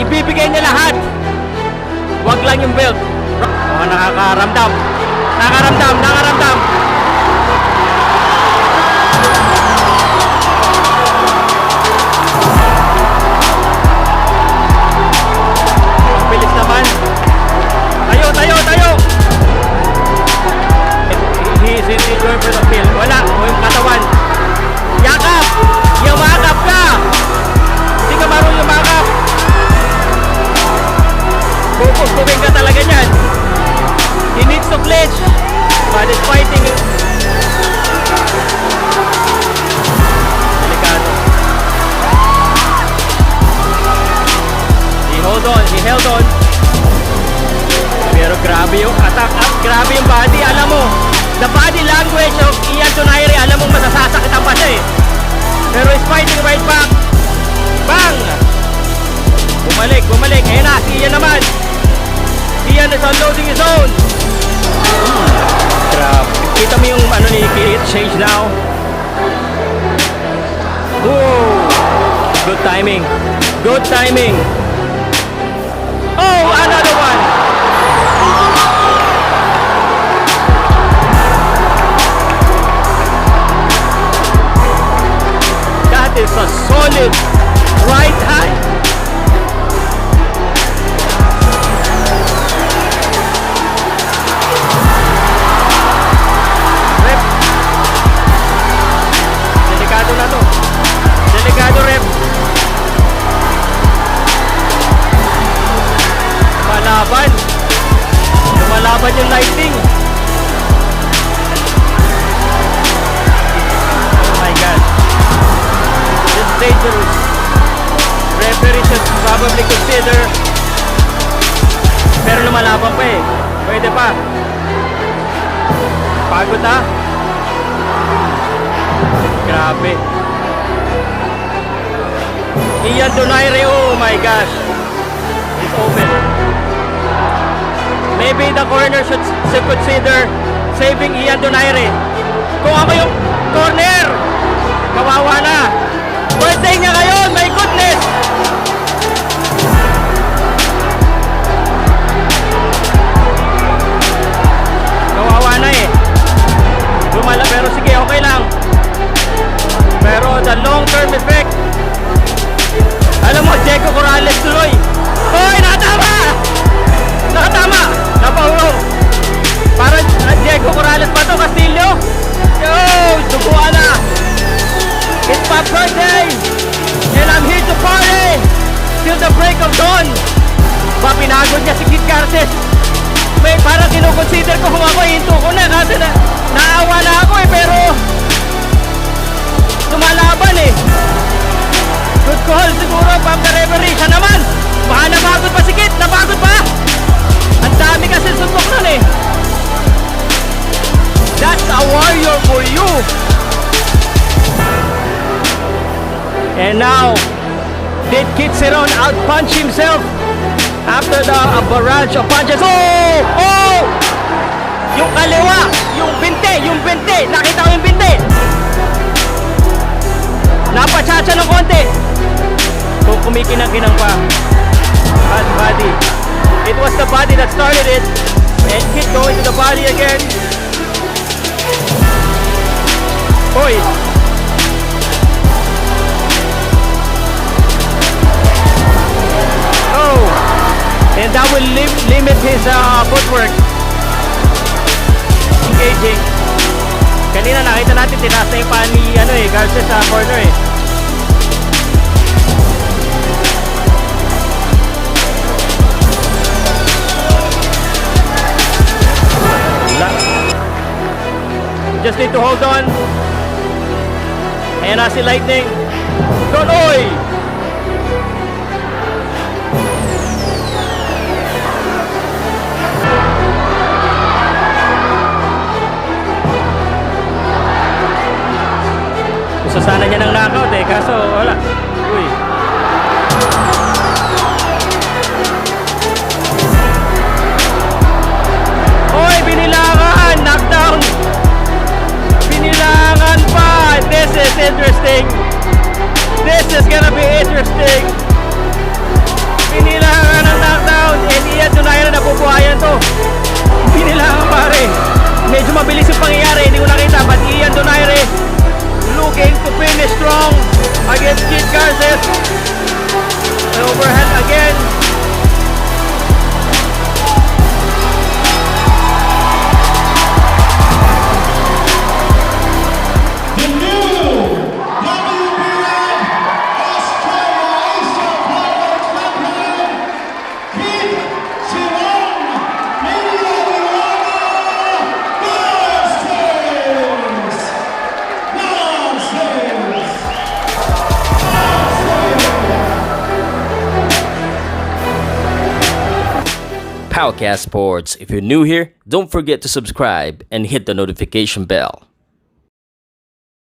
ibibigay niya lahat. Wag lang yung belt. Oh, nakakaramdam. Nakakaramdam. Ang bilis naman. Tayo. He is in going for the kill. Wala. O yung katawan. Yakap! Yumakap ka! Hindi ka marunong yumakap. Pupugtugin ka talaga niyan. He needs to flinch. But he's fighting. Delikado. He held on. Pero grabe yung attack up. Grabe yung body. Alam mo, the body language of Ian Donaire, alam mo masasakitan pa siya eh. Pero he's fighting right back. Bang! Bumalik. Ayan na, si Ian naman. Ian is unloading his own. Grabe. Kita mo yung ano ni Kate, change now. Whoa! Good timing. Oh, another one. That is a solid right hand. Rep. Delikado na to. Delikado, rep. Lumalaban yung lighting. Oh my God. This is dangerous. Referee should probably consider. Pero lumalaban pa eh. Pwede pa. Pagod na. Grabe. Ian Donaire, oh my gosh. It's open. Maybe the corner should consider saving Ian Donaire. Kung ako yung corner, kawawa na. Birthday niya ngayon, my goodness! Kawawa na eh. Lumala, pero sige, okay lang. Pero the long-term effect. Alam mo, Diego Corrales tuloy. Hoy, nakatama! Napahulong. Parang Diego Corrales pa to, Castillo. Yo, duguan na. It's my birthday and I'm here to party till the break of dawn. Pinagod niya si Kid Garces. May parang kinukonsider ko kung ako hinto ko na kasi naawa na ako eh, pero lumalaban eh. Good call siguro from the referee. Siya naman, baka napagod pa si Kid. Napagod pa. Ang dami kasi suntok nun eh. That's a warrior for you. And now, did Kid Cerón out-punch himself after the barrage of punches? Oh! Yung kaliwa, yung binte. Nakita ko yung binte. Napachacha ng konti. Kung kumikinang-kinang pa. Bad body. It was the body that started it. And Kid going to the body again. Boy. Oh. And that will limit his footwork. Engaging. Kanina nakita natin tinaas na yung paa ni Garces sa corner eh. Just need to hold on. Ayan na si Lightning. Donoy! Gusto sana niya ng knockout eh, kaso wala. Uy. Oy, binilangan! Knockdown! Binilangan pa! This is interesting. This is gonna be Garces. May overhead again. The new WBF Australia Asia Flyweight Champion, Keith Simon Powercast Sports. If you're new here, don't forget to subscribe and hit the notification bell.